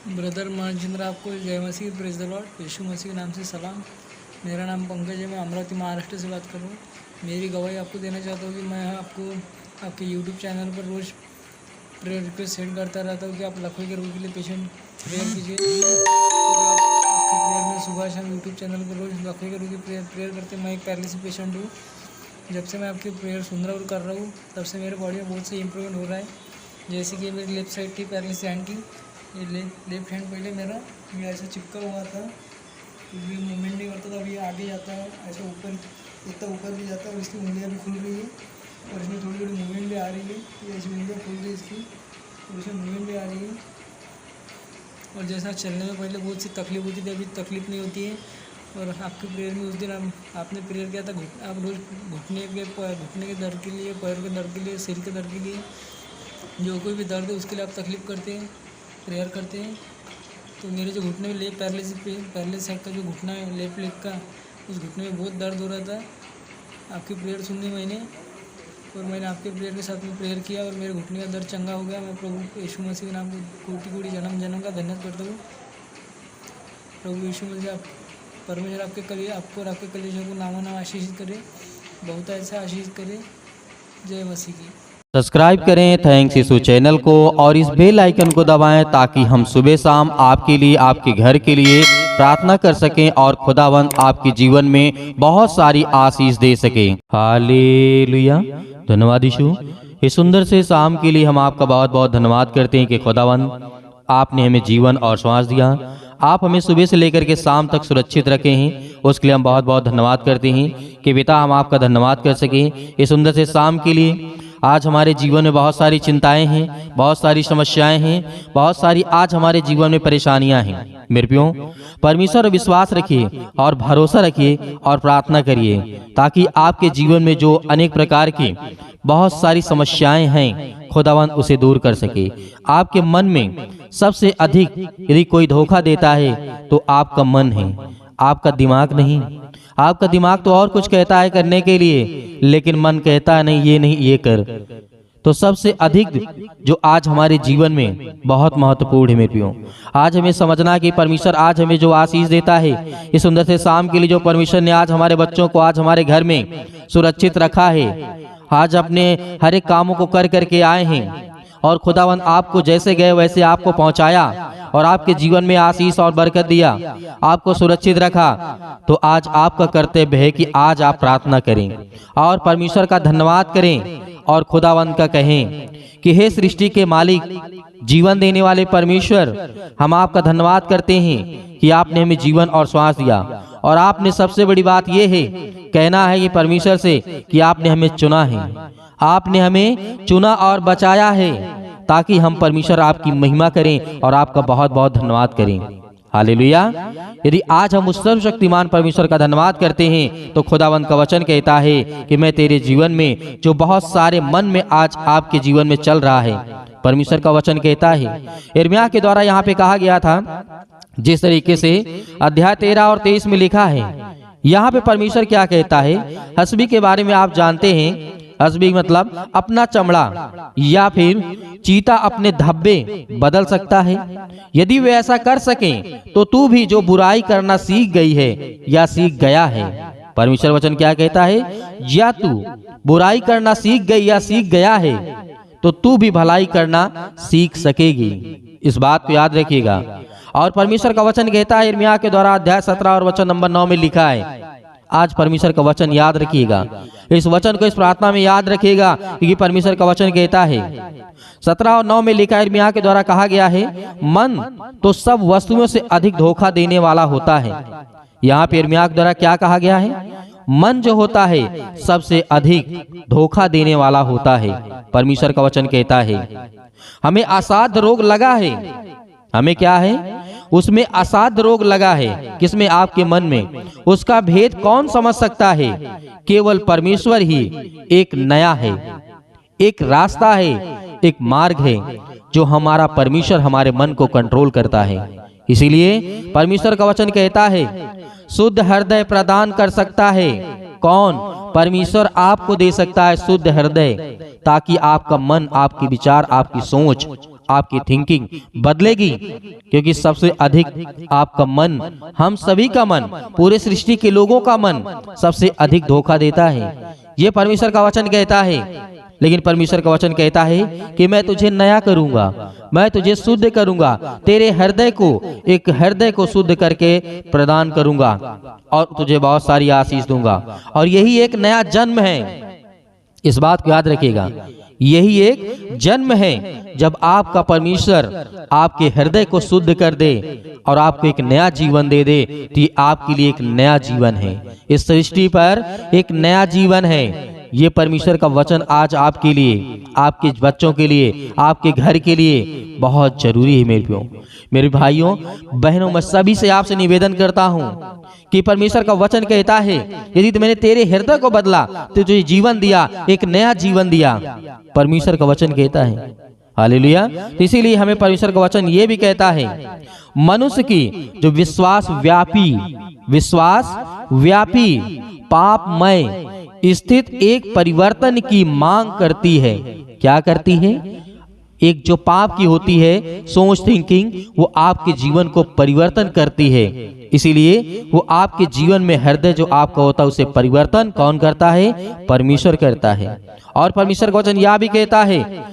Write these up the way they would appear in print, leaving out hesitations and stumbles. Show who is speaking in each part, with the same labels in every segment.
Speaker 1: Brother मनजिंद्र आपको जय मसीह, praise the Lord. यीशु मसीह के नाम से सलाम। मेरा नाम पंकज है, मैं अमरावती महाराष्ट्र से बात कर रहा हूँ। मेरी गवाही आपको देना चाहता हूँ कि मैं आपको आपके यूट्यूब चैनल पर रोज़ प्रेयर रिक्वेस्ट सेंड करता रहता हूँ कि आप लाखों के रोगी के लिए पेशेंट प्रेयर कीजिए। और आपके प्रेयर में सुबह शाम यूट्यूब चैनल पर रोज़ लाखों के रोगी प्रेयर करते हैं। मैं एक पैरालिसिस पेशेंट हूँ। जब से मैं आपकी प्रेयर सुन रहा और कर रहा हूँ तब से मेरे बॉडी में बहुत से इम्प्रूवमेंट हो रहा है। जैसे कि मेरी लेफ्ट साइड थी पैरालिसिस हैंड की, ये लेफ्ट हैंड पहले मेरा ये ऐसे चिपका हुआ था, ये मूवमेंट नहीं करता था। अभी आगे जाता है, ऐसे ऊपर इतना ऊपर भी जाता है और इसकी उंगलियाँ भी खुल रही है और इसमें थोड़ी थोड़ी मूवमेंट भी आ रही है। ये ऐसी उंगलियाँ खुल रही है इसकी और इसमें मूवमेंट भी आ रही है। और जैसा चलने में पहले बहुत सी तकलीफ होती थी, अभी तकलीफ नहीं होती है। और आपकी प्रेयर में उस दिन आपने प्रेयर किया था, आप रोज़ घुटने के दर्द के लिए, पैर के दर्द के लिए, सिर के दर्द के लिए, जो कोई भी दर्द है उसके लिए आप तकलीफ़ करते हैं, प्रेयर करते हैं। तो मेरे जो घुटने में लेफ्ट पैरालिसिस साइड का जो घुटना है लेफ्ट लेग का, उस घुटने में बहुत दर्द हो रहा था। आपकी प्रेयर सुनने मैंने आपके प्रेयर के साथ में प्रेयर किया और मेरे घुटने का दर्द चंगा हो गया। मैं प्रभु यीशु मसीह के नाम को कोटि कोटि जन्म जन्म का धन्यवाद करता हूँ। प्रभु यीशु मसीह परमेश्वर आपको और आपके कलेजों को नाम आशीषित करे, बहुत ऐसा आशीषित करे। जय मसीह की।
Speaker 2: सब्सक्राइब करें थैंक्स यीशु चैनल को और इस बेल आइकन को दबाएं ताकि हम सुबह शाम आपके लिए, आपके घर के लिए प्रार्थना कर सकें और खुदावंद आपके जीवन में बहुत सारी आशीष दे सके। हालेलुया। धन्यवाद यीशु। इस सुंदर से शाम के लिए हम आपका बहुत बहुत धन्यवाद करते हैं कि खुदावंद आपने हमें जीवन और श्वास दिया, आप हमें सुबह से लेकर के शाम तक सुरक्षित रखे हैं। उसके लिए हम बहुत बहुत धन्यवाद करते हैं कि पिता हम आपका धन्यवाद कर सकें इस सुंदर से शाम के लिए। आज हमारे जीवन में बहुत सारी चिंताएं हैं, बहुत सारी समस्याएं हैं, बहुत सारी आज हमारे जीवन में परेशानियां हैं। मेरे प्रियो, परमेश्वर विश्वास रखिए और भरोसा रखिए और प्रार्थना करिए ताकि आपके जीवन में जो अनेक प्रकार की बहुत सारी समस्याएं हैं खुदावंद उसे दूर कर सके। आपके मन में सबसे अधिक यदि कोई धोखा देता है तो आपका मन है, आपका दिमाग नहीं। आपका दिमाग तो और कुछ कहता है करने के लिए, लेकिन मन कहता है नहीं, ये नहीं, ये कर। तो सबसे अधिक जो आज हमारे जीवन में बहुत महत्वपूर्ण है मेरे प्रियो, आज हमें समझना कि परमेश्वर आज हमें जो आशीष देता है इस सुंदर से शाम के लिए, जो परमेश्वर ने आज हमारे बच्चों को आज हमारे घर में सुरक्षित रखा है, आज अपने हर एक कामों को कर करके आए हैं और खुदावंद आपको जैसे गए वैसे आपको पहुंचाया और आपके जीवन में आशीष और बरकत दिया, आपको सुरक्षित रखा। तो आज आपका कर्तव्य है कि आज आप प्रार्थना करें और परमेश्वर का धन्यवाद करें और खुदावंद का कहें कि हे सृष्टि के मालिक, जीवन देने वाले परमेश्वर, हम आपका धन्यवाद करते हैं कि आपने हमें जीवन और श्वास दिया। और आपने सबसे बड़ी बात यह है, कहना है ये परमेश्वर से कि आपने हमें चुना है, आपने हमें चुना और बचाया है ताकि हम परमेश्वर आपकी महिमा करें और आपका बहुत बहुत धन्यवाद करें। हालेलुया। यदि आज हम उस सर्वशक्तिमान परमेश्वर का धन्यवाद करते हैं तो खुदावंद का वचन कहता है कि मैं तेरे जीवन में जो बहुत सारे मन में आज आपके जीवन में चल रहा है, परमेश्वर का वचन कहता है, यिर्मयाह के द्वारा यहाँ पे कहा गया था, जिस तरीके से अध्याय 13 और 23 में लिखा है, यहाँ पे परमेश्वर क्या कहता है। हसबी के बारे में आप जानते हैं, हसबी मतलब अपना चमड़ा या फिर चीता अपने धब्बे बदल सकता है। यदि वे ऐसा कर सकें तो तू भी जो बुराई करना सीख गई है या सीख गया है, परमेश्वर वचन क्या कहता है, या तू बुराई करना सीख गई या सीख गया है तो तू भी भलाई करना सीख सकेगी। इस बात को याद रखिएगा। और परमेश्वर का वचन कहता है यिर्मयाह के द्वारा अध्याय 17 और वचन नंबर 9 में लिखा है। आज परमेश्वर का वचन याद रखिएगा, इस वचन को इस प्रार्थना में याद रखिएगा क्योंकि परमेश्वर का वचन कहता है 17 और 9 में लिखा है, यिर्मयाह के द्वारा कहा गया है, मन तो सब वस्तुओं से अधिक धोखा देने वाला होता है। यहाँ पे यिर्मयाह के द्वारा क्या कहा गया है, मन जो होता है सबसे अधिक धोखा देने वाला होता है। परमेश्वर का वचन कहता है हमें असाध्य रोग लगा है, हमें क्या है, उसमें असाध्य रोग लगा है। किसमें, आपके मन में। उसका भेद कौन समझ सकता है, केवल परमेश्वर ही एक नया है, एक रास्ता है, एक मार्ग है जो हमारा परमेश्वर हमारे मन को कंट्रोल करता है। इसीलिए परमेश्वर का वचन कहता है शुद्ध हृदय प्रदान कर सकता है कौन, परमेश्वर आपको दे सकता है शुद्ध हृदय, ताकि आपका मन, आपकी विचार, आपकी सोच, आपकी थिंकिंग बदलेगी, क्योंकि सबसे अधिक आपका मन, हम सभी का मन, पूरे सृष्टि के लोगों का मन सबसे अधिक धोखा देता है। ये परमेश्वर का वचन कहता है। लेकिन परमेश्वर का वचन कहता है कि मैं तुझे नया करूंगा, मैं तुझे शुद्ध करूंगा, तेरे हृदय को, एक हृदय को शुद्ध करके प्रदान करूंगा और तुझे बहुत सारी आशीष दूंगा। और यही एक नया जन्म है, इस बात को याद रखिएगा। यही एक जन्म है जब आपका परमेश्वर आपके हृदय को शुद्ध कर दे और आपको एक नया जीवन दे दे, तो ये आपके लिए एक नया जीवन है। इस सृष्टि पर एक नया जीवन है। ये परमेश्वर का वचन आज आपके लिए, आपके बच्चों के लिए, आपके घर के लिए बहुत जरूरी है। मेरे भाइयों बहनों, मैं सभी से आपसे निवेदन करता हूँ कि परमेश्वर का वचन कहता है यदि मैंने तेरे हृदय को बदला तो तुझे जीवन दिया, एक नया जीवन दिया। परमेश्वर का वचन कहता है, हालेलुया। तो इसीलिए हमें परमेश्वर का वचन ये भी कहता है, मनुष्य की जो विश्वास व्यापी पापमय स्थित एक परिवर्तन की मांग करती है। क्या करती है? एक जो पाप की होती है सोच, थिंकिंग, वो आपके जीवन को परिवर्तन करती है। इसीलिए वो आपके जीवन में हृदय जो आपका होता है उसे परिवर्तन कौन करता है? परमेश्वर करता है। और परमेश्वर का वचन यह भी कहता है,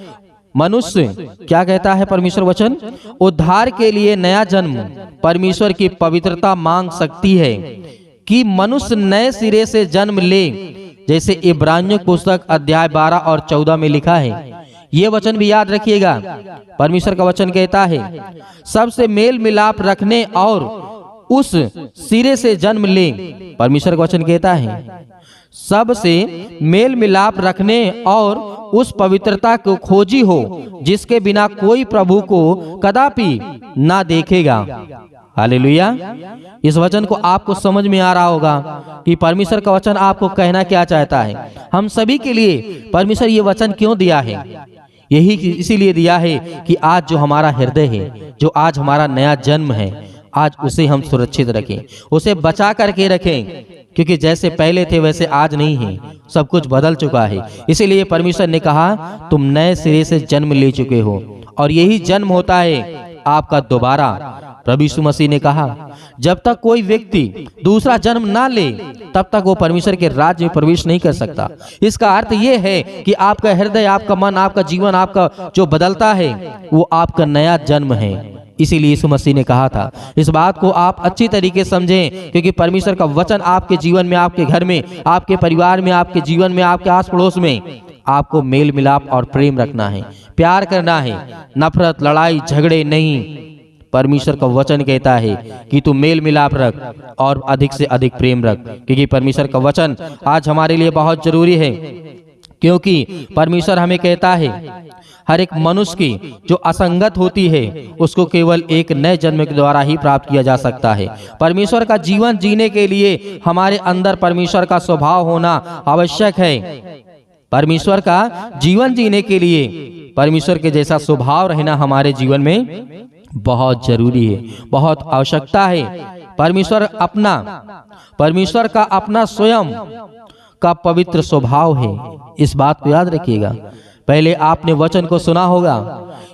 Speaker 2: मनुष्य क्या कहता है परमेश्वर वचन? उद्धार के लिए नया जन्म परमेश्वर की पवित्रता मांग सकती है कि मनुष्य नए सिरे से जन्म ले, जैसे इब्रानियों पुस्तक अध्याय 12 और 14 में लिखा है। ये वचन भी याद रखिएगा। परमेश्वर का वचन कहता है, सबसे मेल मिलाप रखने और उस सिरे से जन्म ले। परमेश्वर का वचन कहता है सबसे मेल मिलाप रखने और उस पवित्रता को खोजी हो जिसके बिना कोई प्रभु को कदापि ना देखेगा। हालेलुया। इस वचन को आपको समझ में आ रहा होगा कि परमेश्वर का वचन आपको कहना क्या चाहता है। हम सभी के लिए परमेश्वर ये वचन क्यों दिया है? यही इसीलिए दिया है कि आज जो हमारा हृदय है, जो आज हमारा नया जन्म है, आज उसे हम सुरक्षित रखें, उसे बचा करके रखें, क्योंकि जैसे पहले थे वैसे आज नहीं है, सब कुछ बदल चुका है। इसीलिए परमेश्वर ने कहा तुम नए सिरे से जन्म ले चुके हो, और यही जन्म होता है आपका दोबारा। प्रभु यीशु मसीह ने कहा जब तक कोई व्यक्ति दूसरा जन्म ना ले तब तक वो परमेश्वर के राज्य में प्रवेश नहीं कर सकता। इसका अर्थ ये है कि आपका हृदय, आपका मन, आपका जीवन, आपका जो बदलता है वो आपका नया जन्म है। इसीलिए यीशु मसीह ने कहा था, इस बात को आप अच्छी तरीके से समझें, क्योंकि परमेश्वर का वचन आपके जीवन में, आपके घर में, आपके परिवार में, आपके जीवन में, आपके आस पड़ोस में आपको मेल मिलाप और प्रेम रखना है, प्यार करना है, नफरत, लड़ाई, झगड़े नहीं। परमेश्वर का वचन कहता है कि तू मेल मिलाप रख और अधिक से अधिक प्रेम रख, क्योंकि परमेश्वर का वचन आज हमारे लिए बहुत जरूरी है। क्योंकि परमेश्वर हमें कहता है हर एक मनुष्य की जो असंगत होती है उसको केवल एक नए जन्म के द्वारा ही प्राप्त किया जा सकता है। परमेश्वर का जीवन जीने के लिए हमारे अंदर परमेश्वर का स्वभाव होना आवश्यक है। परमेश्वर का जीवन जीने के लिए परमेश्वर के जैसा स्वभाव रहना हमारे जीवन में बहुत जरूरी है, बहुत आवश्यकता है। परमेश्वर का अपना स्वयं का पवित्र स्वभाव है, इस बात को याद रखिएगा। पहले आपने वचन को सुना होगा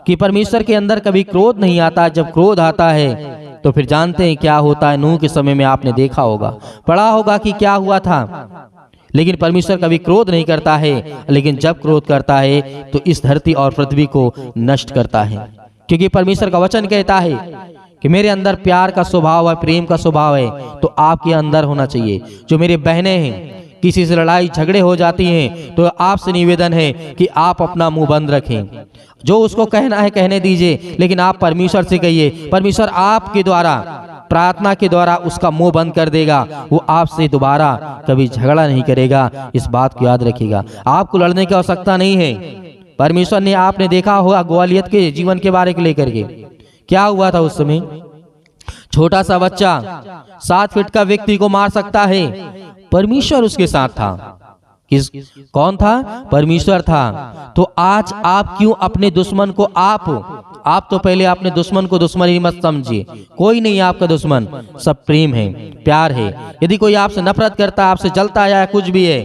Speaker 2: कि परमेश्वर के अंदर कभी क्रोध नहीं आता। जब क्रोध आता है तो फिर जानते हैं क्या होता है। नूह के समय में आपने देखा होगा, पढ़ा होगा कि क्या हुआ था। लेकिन परमेश्वर कभी क्रोध नहीं करता है, लेकिन जब क्रोध करता है तो इस धरती और पृथ्वी को नष्ट करता है। क्योंकि परमेश्वर का वचन कहता है कि मेरे अंदर प्यार का स्वभाव है, प्रेम का स्वभाव है, तो आपके अंदर होना चाहिए। जो मेरे बहनें हैं, किसी से लड़ाई झगड़े हो जाती हैं तो आपसे निवेदन है कि आप अपना मुंह बंद रखें। जो उसको कहना है कहने दीजिए, लेकिन आप परमेश्वर से कहिए। परमेश्वर आपके द्वारा, प्रार्थना के द्वारा उसका मुंह बंद कर देगा। वो आपसे दोबारा कभी झगड़ा नहीं करेगा। इस बात को याद रखिएगा। आपको लड़ने की आवश्यकता नहीं है। परमेश्वर ने, आपने देखा होगा गोलियत के जीवन के बारे को लेकर के क्या हुआ था। उस समय छोटा सा बच्चा 7 फीट का व्यक्ति को मार सकता है, परमेश्वर उसके साथ था। कौन था? परमेश्वर था। तो आज आप क्यों अपने दुश्मन को, आप तो पहले अपने दुश्मन को दुश्मन ही मत समझिए। कोई नहीं है आपका दुश्मन, सब प्रेम है, प्यार है। यदि कोई आपसे नफरत करता है, आपसे जलता है या कुछ भी है,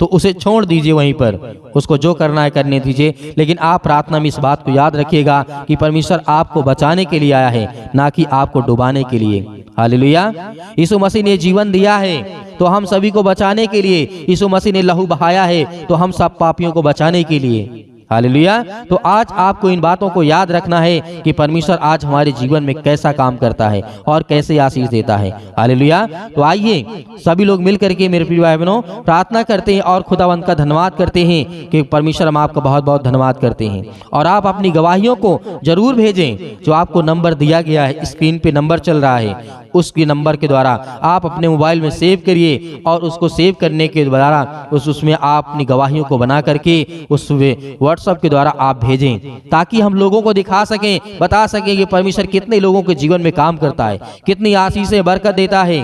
Speaker 2: तो उसे छोड़ दीजिए वहीं पर, उसको जो करना है करने दीजिए। लेकिन आप प्रार्थना में इस बात को याद रखिएगा कि परमेश्वर आपको बचाने के लिए आया है, ना कि आपको डुबाने के लिए। हालेलुया। यीशु मसीह ने जीवन दिया है तो हम सभी को बचाने के लिए, यीशु मसीह ने लहू बहाया है तो हम सब पापियों को बचाने के लिए। हालेलुया। तो आज आपको इन बातों को याद रखना है कि परमेश्वर आज हमारे जीवन में कैसा काम करता है और कैसे आशीष देता है। हालेलुया। तो आइए सभी लोग मिल करके मेरे प्रिय भाई बहनों प्रार्थना करते हैं और खुदावंत का धन्यवाद करते हैं कि परमेश्वर हम आपका बहुत बहुत धन्यवाद करते हैं। और आप अपनी गवाहियों को जरूर भेजें, जो आपको नंबर दिया गया है, स्क्रीन पे नंबर चल रहा है, उसके नंबर के द्वारा आप अपने मोबाइल में सेव करिए और उसको सेव करने के द्वारा उसमें आप अपनी गवाहियों को बना करके उस व्हाट्सएप के द्वारा आप भेजें, ताकि हम लोगों को दिखा सकें, बता सकें कि परमेश्वर कितने लोगों के जीवन में काम करता है, कितनी आशीषें बरकत देता है।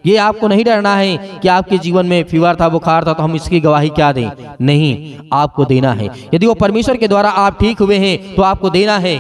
Speaker 2: ये आपको नहीं डरना है कि आपके जीवन में फीवर था, बुखार था तो हम इसकी गवाही क्या दें। नहीं, आपको देना है। यदि वो परमेश्वर के द्वारा आप ठीक हुए हैं तो आपको देना है,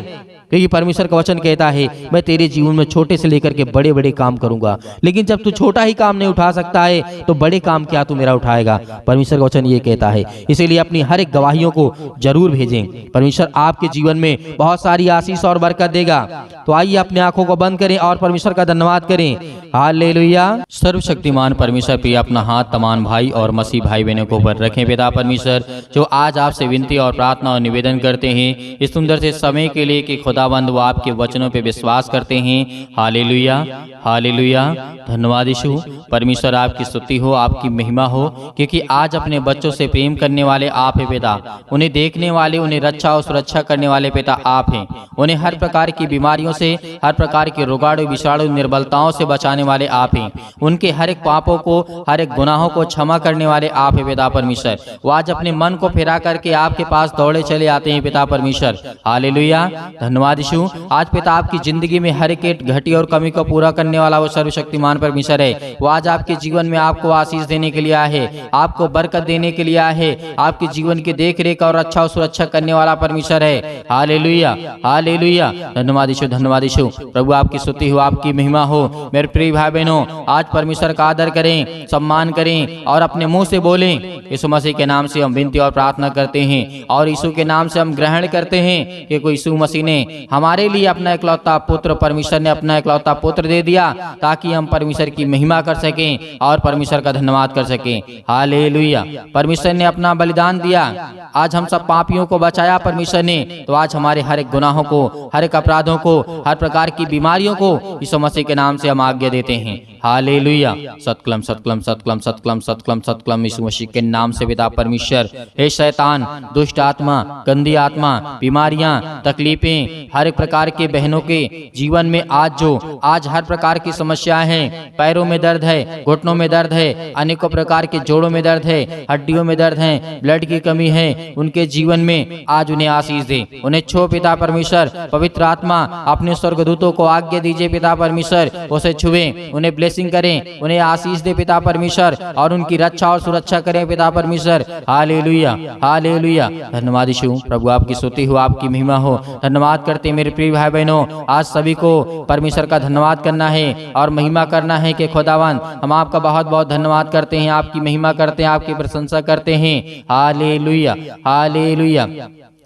Speaker 2: क्योंकि परमेश्वर का वचन कहता है मैं तेरे जीवन में छोटे से लेकर के बड़े बड़े काम करूंगा। लेकिन जब तू छोटा ही काम नहीं उठा सकता है तो बड़े काम क्या तू मेरा उठाएगा। परमेश्वर का वचन ये कहता है। इसीलिए अपनी हर एक गवाहियों को जरूर भेजें, परमेश्वर आपके जीवन में बहुत सारी आशीष और बरकत देगा। तो आइए अपनी आंखों को बंद करें और परमेश्वर का धन्यवाद करें। हालेलुया। सर्वशक्तिमान परमेश्वर पे अपना हाथ तमाम भाई और मसीह भाई बहनों को ऊपर रखें। पिता परमेश्वर, जो आज आपसे विनती और प्रार्थना और निवेदन करते हैं इस सुंदर से समय के लिए कि खुदाबंद वो आपके वचनों पे विश्वास करते हैं। Hallelujah, hallelujah. धन्यवाद यीशु। परमेश्वर आपकी स्तुति हो, आपकी महिमा हो, क्योंकि आज अपने बच्चों से प्रेम करने वाले आप हैं पिता। उन्हें देखने वाले, उन्हें रक्षा और सुरक्षा करने वाले पिता आप हैं। उन्हें हर प्रकार की बीमारियों से, हर प्रकार के रोगाणु विषाणु निर्बलताओं से बचाने वाले आप हैं। उनके हर एक पापों को, हर एक गुनाहों को क्षमा करने वाले आप हैं पिता परमेश्वर। वो आज अपने मन को फिरा करके आपके पास दौड़े चले आते हैं पिता परमेश्वर। हालेलुया। धन्यवाद यीशु। आज पिता आपकी जिंदगी में हर एक घटी और कमी को पूरा करने वाला वो सर्वशक्तिमान परमेश्वर है। वो आज आपके जीवन में आपको आशीष देने के लिए आया है, आपको बरकत देने के लिए आया है, आपके जीवन की देख रेख और अच्छा और सुरक्षा करने वाला परमेश्वर है। Hallelujah, hallelujah. धन्यवाद यीशु, धन्यवाद यीशु। प्रभु आपकी स्तुति हो, आपकी महिमा हो। मेरे प्रिय भाई बहनों, आज परमेश्वर का आदर करें, सम्मान करें और अपने मुंह से बोलें। यीशु मसीह के नाम से हम विनती और प्रार्थना करते हैं और यीशु के नाम से हम ग्रहण करते हैं कि कोई यीशु मसीह ने हमारे लिए अपना इकलौता पुत्र, परमेश्वर ने अपना इकलौता पुत्र दे दिया ताकि हम परमेश्वर की महिमा कर सकें और परमेश्वर का धन्यवाद कर सकें। हालेलुया। परमेश्वर ने अपना बलिदान दिया, आज हम सब पापियों को बचाया परमेश्वर ने। तो आज हमारे हर एक गुनाहों को, हर एक अपराधों को, हर प्रकार की बीमारियों को यीशु मसीह के नाम से हम आज्ञा देते हैं। हालेलुया। सतकलम सतकलम सतकलम सतकलम सतकलम सतकलम यीशु मसीह के नाम से पिता परमेश्वर। हे शैतान, दुष्ट आत्मा, गंदी आत्मा, बीमारियां, तकलीफें, हर एक प्रकार के बहनों के जीवन में आज हर प्रकार की समस्याएं हैं, पैरों में दर्द है, घुटनों में दर्द है, अनेकों प्रकार के जोड़ों में दर्द है, हड्डियों में दर्द है, ब्लड की कमी है, उनके जीवन में आज उन्हें आशीष दे, उन्हें छो पिता परमेश्वर। पवित्र आत्मा अपने स्वर्गदूतों को आज्ञा दीजिए पिता परमेश्वर, उसे छुए, उन्हें ब्लेसिंग करें, उन्हें आशीष दे पिता परमेश्वर और उनकी रक्षा और सुरक्षा करें पिता परमेश्वर। Hallelujah, hallelujah. धन्यवाद यीशु। प्रभु आपकी स्तुति हो, आपकी महिमा हो। धन्यवाद करते मेरे प्रिय भाई बहनों, आज सभी को परमेश्वर का धन्यवाद करना है और महिमा करना है कि खुदावन हम आपका बहुत बहुत धन्यवाद करते हैं, आपकी महिमा करते हैं, आपकी प्रशंसा करते हैं। Hallelujah, hallelujah.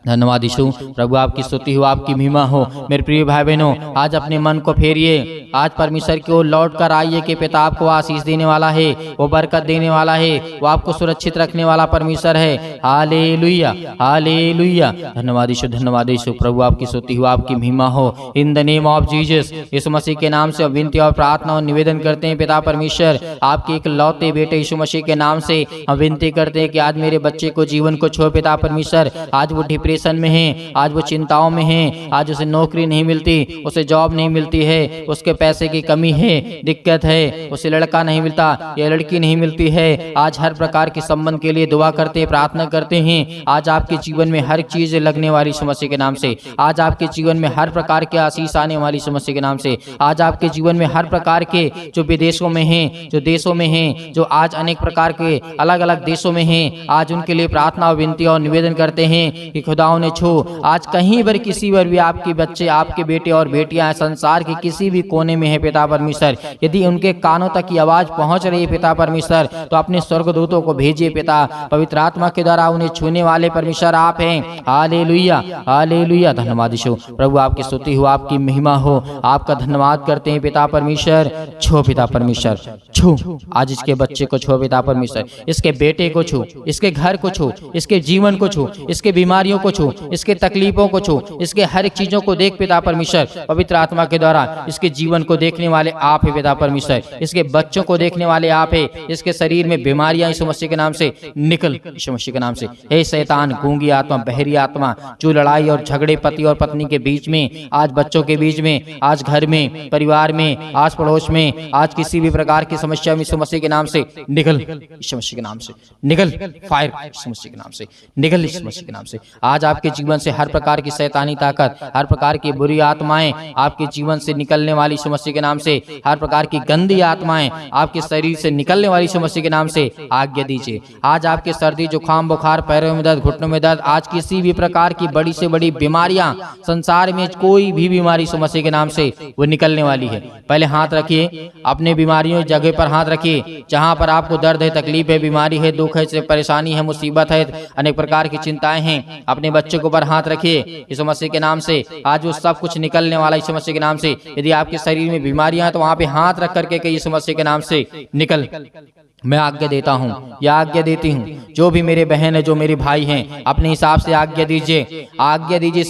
Speaker 2: धन्यवाद यीशु। प्रभु आपकी स्तुति हो, आपकी महिमा हो। मेरे प्रिय भाई बहनों, आज अपने मन को फेरिए, आज परमेश्वर की ओर लौट कर आइए कि पिता आपको आशीष देने वाला है, वो बरकत देने वाला है, वो आपको सुरक्षित रखने वाला परमेश्वर है। Hallelujah, hallelujah. धन्यवाद यीशु, धन्यवाद यीशु। प्रभु आपकी स्तुति हो, आपकी महिमा हो। In the name of Jesus, यीशु मसीह के नाम से विनती और प्रार्थना और निवेदन करते हैं पिता परमेश्वर, आपके एक लौते बेटे यीशु मसीह के नाम से हम विनती करते हैं कि आज मेरे बच्चे को जीवन को छो पिता परमेश्वर। आज वो डिप्रेशन में है, आज वो चिंताओं में है, आज उसे नौकरी नहीं मिलती, उसे जॉब नहीं मिलती है, उसके पैसे की कमी है, दिक्कत है, उसे लड़का नहीं मिलता या लड़की नहीं मिलती है। आज हर प्रकार के संबंध के लिए दुआ करते, प्रार्थना करते हैं। आज आपके जीवन में हर चीज लगने वाली समस्या के नाम से, आज आपके जीवन में हर प्रकार के आशीष आने वाली समस्या के नाम से, आज आपके जीवन में हर प्रकार के जो विदेशों में हैं, जो देशों में हैं, जो आज अनेक प्रकार के अलग अलग देशों में हैं, आज उनके लिए प्रार्थना और विनती और निवेदन करते हैं कि खुदाओं ने छो। आज कहीं पर किसी पर भी आपके बच्चे, आपके बेटे और बेटियां संसार के किसी भी कोने कोने में है पिता परमेश्वर, यदि उनके कानों तक की आवाज पहुंच रही है पिता परमेश्वर, तो अपने स्वर्गदूतों को भेजिए पिता, पवित्र आत्मा के द्वारा उन्हें छूने वाले परमेश्वर आप हैं। Hallelujah, hallelujah. धन्यवाद यीशु प्रभु, आपकी स्तुति हो, आपकी महिमा हो, आपका धन्यवाद करते हैं पिता परमेश्वर। छो पिता परमेश्वर, छू आज इसके बच्चे को, छो पिता परमेश्वर, इसके बेटे को छू, इसके घर को छू, इसके जीवन को छू, इसके बीमारियों को छू, इसके तकलीफों को छू, इसके हर एक चीजों को देख पिता परमेश्वर। पवित्र आत्मा के द्वारा इसके जीवन को देखने वाले आप है पिता परमेश्वर, इसके बच्चों को देखने वाले आप है। इसके शरीर में बीमारियां यीशु मसीह के नाम से निकल, यीशु मसीह के नाम से। हे शैतान, गूंगी आत्मा, बहरी आत्मा, जो लड़ाई और झगड़े पति और पत्नी के बीच में, आज बच्चों के बीच में, आज घर में, परिवार में, आस पड़ोस में, आज किसी भी प्रकार की समस्या में यीशु मसीह के नाम से निकल, यीशु मसीह के नाम से निकल, फायर यीशु मसीह के नाम से निकल, यीशु मसीह के नाम से। आज आपके जीवन से हर प्रकार की शैतानी ताकत, हर प्रकार की बुरी आत्माएं आपके जीवन से निकलने वाली यीशु मसीह के नाम से, हर प्रकार की गंदी आत्माएं आपके शरीर से निकलने वाली यीशु मसीह के नाम से आज्ञा दीजिए। आज आपके सर्दी, जुकाम, बुखार, पैरों में दर्द, घुटनों में दर्द, आज किसी भी प्रकार की बड़ी से बड़ी बीमारियां, संसार में कोई भी बीमारी यीशु मसीह के नाम से वो निकलने वाली है। पहले हाथ रखिए, अपने बीमारियों जगह पर हाथ रखिए, जहां पर आपको दर्द है, तकलीफ है, बीमारी है, दुख है, परेशानी है, मुसीबत है, अनेक प्रकार की चिंताएं हैं, अपने बच्चों के ऊपर हाथ रखिए यीशु मसीह के नाम से। आज वो सब कुछ निकलने वाला यीशु मसीह के नाम से। यदि आपके शरीर में बीमारियां हैं तो वहां पे हाथ रख करके यीशु मसीह के नाम से निकल। मैं आज्ञा देता हूँ या आज्ञा देती हूँ, जो भी मेरे बहन है, जो मेरे भाई हैं, अपने हिसाब से आज्ञा दीजिए, आज्ञा दीजिए।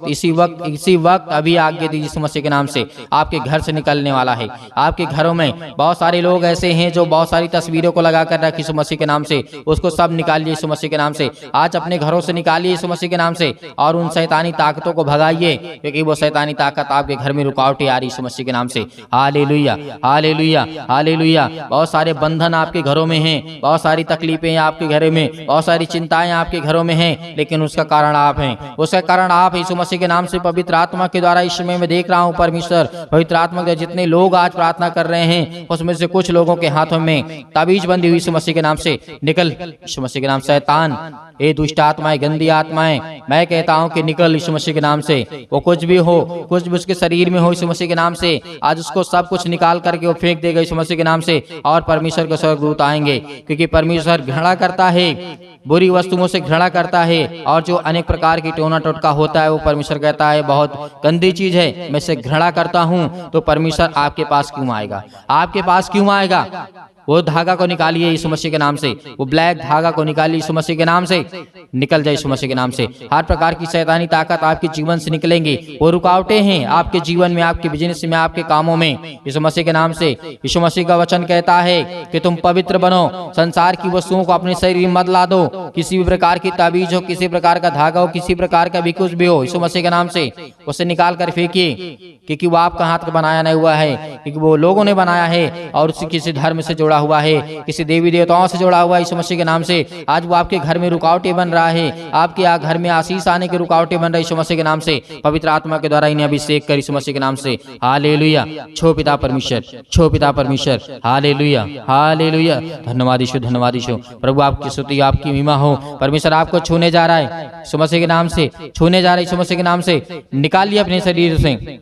Speaker 2: इसी वक्त अभी आज्ञा दीजिए यीशु मसीह के नाम से। आपके घर से निकलने वाला है। आपके घरों में बहुत सारे लोग ऐसे हैं जो बहुत सारी तस्वीरों को लगा कर रखे यीशु मसीह के नाम से, उसको सब निकालिए यीशु मसीह के नाम से। आज अपने घरों से निकालिए यीशु मसीह के नाम से और उन शैतानी ताकतों को भगाइए, क्योंकि वो शैतानी ताकत आपके घर में रुकावटें आ रही यीशु मसीह के नाम से। Hallelujah, hallelujah, hallelujah. बहुत सारे बंधन आपके घरों में हैं, बहुत सारी तकलीफें आपके घरों में, बहुत सारी चिंताएं आपके घरों में हैं, लेकिन उसका कारण आप हैं। उसका कारण आप यीशु मसीह के नाम से पवित्र आत्मा के द्वारा इस समय मैं देख रहा हूं परमेश्वर, पवित्र आत्मा के जितने लोग आज प्रार्थना कर रहे हैं उसमें से कुछ लोगों के हाथों में ताबीज बंदी हुई यीशु मसीह के नाम से निकल, यीशु मसीह के नाम। शैतान, ए दुष्ट आत्माएं, गंदी आत्माएं, मैं कहता हूं कि निकल यीशु मसीह के नाम से। वो कुछ भी हो, कुछ भी उसके शरीर में हो यीशु मसीह के नाम से, आज उसको सब कुछ निकाल करके वो फेंक देगा यीशु मसीह के नाम से। और परमेश्वर के स्वर्गदूत आएंगे, क्योंकि परमेश्वर घृणा करता है, बुरी वस्तुओं से घृणा करता है, और जो अनेक प्रकार की टोना टोटका होता है वो परमेश्वर कहता है बहुत गंदी चीज है, मैं इसे घृणा करता हूं। तो परमेश्वर आपके पास क्यों आएगा? आपके पास क्यों आएगा? वो धागा को निकालिए यीशु मसीह के नाम से, वो ब्लैक धागा को निकालिए यीशु मसीह के नाम से, निकल जाए यीशु मसीह के नाम से। हर प्रकार की शैतानी ताकत आपके जीवन से निकलेंगी। वो रुकावटें हैं आपके जीवन में, आपके बिजनेस में, आपके कामों में, यीशु मसीह के नाम से। यीशु मसीह का वचन कहता है कि तुम पवित्र बनो, संसार की वस्तुओं को अपने शरीर में मत ला दो। किसी भी प्रकार की ताबीज हो, किसी प्रकार का धागा हो, किसी प्रकार का भी कुछ भी हो, यीशु मसीह के नाम से उसे निकाल कर फेंकिए, क्योंकि वो आपका हाथ का बनाया नहीं हुआ है, क्योंकि वो लोगों ने बनाया है और उसी किसी धर्म से जुड़ा हुआ है, किसी देवी देवताओं से जुड़ा हुआ है यीशु मसीह के नाम से। आज वो आपके घर में रुकावटें बन रहा है, आपके घर में आशीष आने की रुकावटें बन रही यीशु मसीह के नाम से। पवित्र आत्मा के द्वारा इन्हें अभिषेक कर यीशु मसीह के नाम से। हालेलुया, छो पिता परमेश्वर, छो पिता परमेश्वर। Hallelujah, hallelujah. धन्यवाद यीशु, धन्यवाद यीशु। प्रभु आपकी स्तुति, आपकी महिमा हो। परमेश्वर आपको छूने जा रहा है यीशु मसीह के नाम से, छूने जा रहा है यीशु मसीह के नाम से। निकालिए अपने शरीर से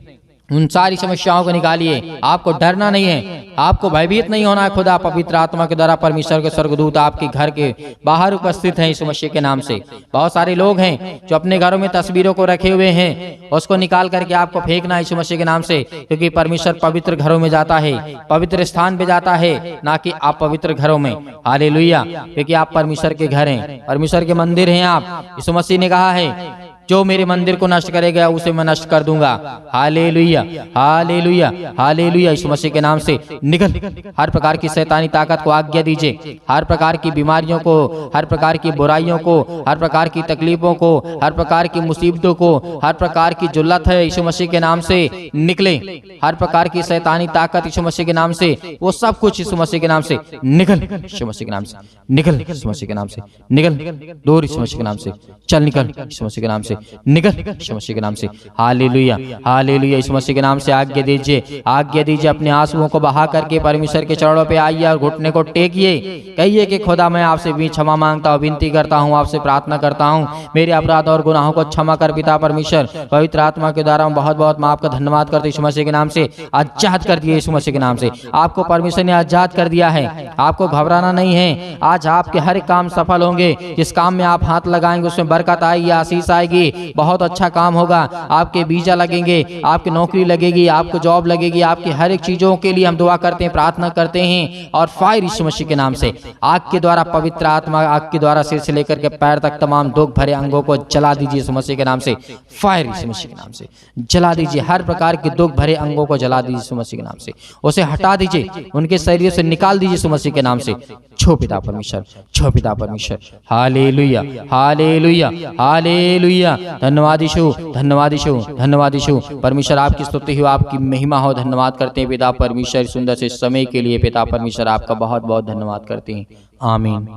Speaker 2: उन सारी समस्याओं को निकालिए। आपको डरना नहीं है, आपको भयभीत नहीं होना है। खुदा पवित्र आत्मा के द्वारा परमेश्वर के स्वर्गदूत आपके घर के बाहर उपस्थित हैं यीशु मसीह के नाम से। बहुत सारे लोग हैं जो अपने घरों में तस्वीरों को रखे हुए हैं, उसको निकाल करके आपको फेंकना है यीशु मसीह के नाम से, क्योंकि परमेश्वर पवित्र घरों में जाता है, पवित्र स्थान पे जाता है, ना कि आप पवित्र घरों में। हालेलुया, क्योंकि आप परमेश्वर के घर हैं, परमेश्वर के मंदिर हैं आप। यीशु मसीह ने कहा है, जो मेरे मंदिर को नष्ट करेगा उसे मैं नष्ट कर दूंगा। Hallelujah, hallelujah, hallelujah. यीशु मसीह के नाम से निकल। हर प्रकार की शैतानी ताकत को आज्ञा दीजिए, हर प्रकार की बीमारियों को, हर प्रकार की बुराइयों को, हर प्रकार की तकलीफों को, हर प्रकार की मुसीबतों को, हर प्रकार की जुल्लत है यीशु मसीह के नाम से निकले। हर प्रकार की शैतानी ताकत यीशु मसीह के नाम से, वो सब कुछ यीशु मसीह के नाम से निकल, यीशु मसीह के नाम से निकल, यीशु मसीह के नाम से निकल, दूर यीशु मसीह के नाम से चल, निकल यीशु मसीह के नाम से। निकल यीशु मसीह के नाम से। Hallelujah hallelujah. यीशु मसीह के नाम से आज्ञा दीजिए, आज्ञा दीजिए। अपने आंसुओं को बहा करके परमेश्वर के चरणों पे आइए और घुटने को टेकिए। कहिए कि खुदा मैं आपसे भी क्षमा मांगता हूँ, विनती करता हूँ, आपसे प्रार्थना करता हूँ, मेरे अपराध और गुनाहों को क्षमा कर पिता परमेश्वर। पवित्र आत्मा के द्वारा बहुत बहुत मैं आपका धन्यवाद करते यीशु मसीह के नाम से। आजाद कर दिए यीशु मसीह के नाम से। आपको परमेश्वर ने आजाद कर दिया है, आपको घबराना नहीं है। आज आपके हर एक काम सफल होंगे। जिस काम में आप हाथ लगाएंगे उसमें बरकत आएगी, आशीष आएगी, बहुत अच्छा काम होगा। आपके वीजा लगेंगे, आपकी नौकरी लगेगी, आपको जॉब लगेगी। आपकी हर एक चीजों के लिए हम दुआ करते हैं, प्रार्थना करते हैं। और फायर यीशु मसीह के नाम से आग के द्वारा, पवित्र आत्मा आग के द्वारा सिर से लेकर के पैर तक तमाम दुख भरे अंगों को जला दीजिए यीशु मसीह के नाम से। फायर यीशु मसीह के नाम से जला दीजिए। हर प्रकार के दुख भरे अंगों को जला दीजिए यीशु मसीह के नाम से। उसे हटा दीजिए, उनके शरीर से निकाल दीजिए यीशु मसीह के नाम से। छो पिता परमेश्वर, छो पिता परमेश्वर। Hallelujah hallelujah hallelujah. धन्यवाद यीशु, धन्यवाद यीशु, धन्यवाद यीशु। परमेश्वर आपकी स्तुति हो, आपकी महिमा हो। धन्यवाद करते हैं पिता परमेश्वर सुंदर से समय के लिए। पिता परमेश्वर आपका बहुत बहुत धन्यवाद करते हैं। आमीन।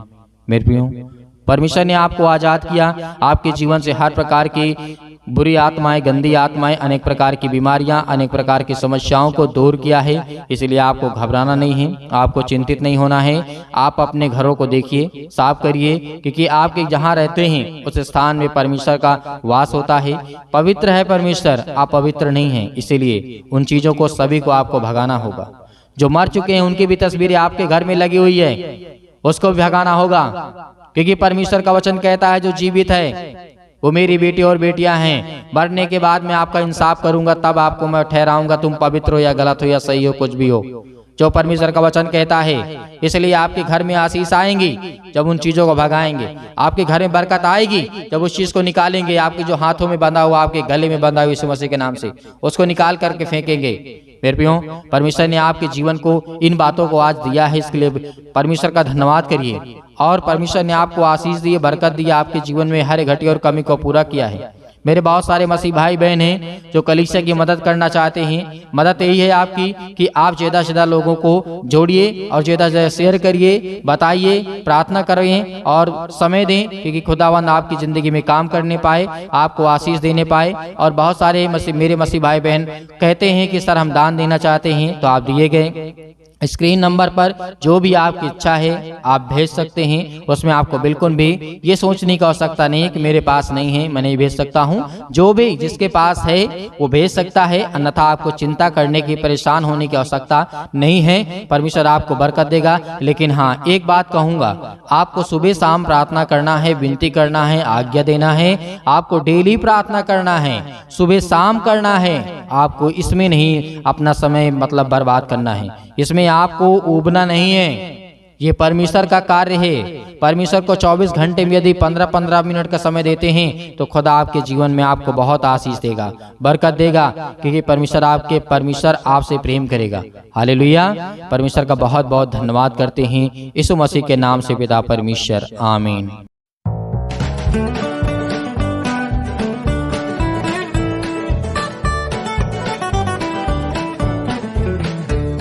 Speaker 2: मेरे प्रियो, परमेश्वर ने आपको आजाद किया। आपके जीवन से हर प्रकार की बुरी आत्माएं, गंदी आत्माएं, अनेक प्रकार की बीमारियां, अनेक प्रकार की समस्याओं को दूर किया है। इसलिए आपको घबराना नहीं है, आपको चिंतित नहीं होना है। आप अपने घरों को देखिए, साफ करिए, क्योंकि आपके जहां रहते हैं उस स्थान में परमेश्वर का वास होता है। पवित्र है परमेश्वर, आप पवित्र नहीं हैं। इसीलिए उन चीजों को सभी को आपको भगाना होगा। जो मर चुके हैं उनकी भी तस्वीरें आपके घर में लगी हुई है, उसको भी भगाना होगा। क्योंकि परमेश्वर का वचन कहता है जो जीवित है वो मेरी बेटी और बेटियां हैं। मरने के बाद मैं आपका इंसाफ करूंगा, तब आपको मैं ठहराऊंगा तुम पवित्र हो या गलत हो या सही हो, कुछ भी हो, जो परमेश्वर का वचन कहता है। इसलिए आपके घर में आशीष आएंगी जब उन चीजों को भगाएंगे। आपके घर में बरकत आएगी जब उस चीज को निकालेंगे। आपके जो हाथों में बंधा हुआ, आपके गले में बंधा हुआ यीशु मसीह के नाम से, उसको निकाल करके फेंकेंगे। मेरे प्रियो, परमेश्वर ने आपके जीवन को इन बातों को आज दिया है, इसके लिए परमेश्वर का धन्यवाद करिए। और परमेश्वर ने आपको आशीष दी, बरकत दी, आपके जीवन में हर घटी और कमी को पूरा किया है। मेरे बहुत सारे मसीह भाई बहन हैं जो कलीसिया की मदद करना चाहते हैं। मदद यही है आपकी कि आप ज़्यादा से ज़्यादा लोगों को जोड़िए और ज़्यादा से ज़्यादा शेयर करिए, बताइए, प्रार्थना करें और समय दें, क्योंकि खुदावंद आपकी ज़िंदगी में काम करने पाए, आपको आशीष देने पाए। और बहुत सारे मेरे मसीह भाई बहन कहते हैं कि सर हम दान देना चाहते हैं, तो आप दिए गए स्क्रीन नंबर पर जो भी आपकी इच्छा है आप भेज सकते हैं। उसमें आपको बिल्कुल भी ये सोचने की आवश्यकता नहीं है कि मेरे पास नहीं है, मैं नहीं भेज सकता हूँ। जो भी जिसके पास है वो भेज सकता है, अन्यथा आपको चिंता करने की, परेशान होने की आवश्यकता नहीं है। परमेश्वर आपको बरकत देगा। लेकिन हाँ, एक बात कहूँगा, आपको सुबह शाम प्रार्थना करना है, विनती करना है, आज्ञा देना है। आपको डेली प्रार्थना करना है, सुबह शाम करना है। आपको इसमें नहीं अपना समय मतलब बर्बाद करना है, इसमें आपको उबना नहीं है। ये परमेश्वर का कार्य है। परमेश्वर को 24 घंटे में यदि 15-15 मिनट का समय देते हैं तो खुदा आपके जीवन में आपको बहुत आशीष देगा, बरकत देगा, क्योंकि परमेश्वर आपसे प्रेम करेगा। हालेलुया। परमेश्वर का बहुत बहुत धन्यवाद करते हैं यीशु मसीह के नाम से पिता परमेश्वर। आमीन।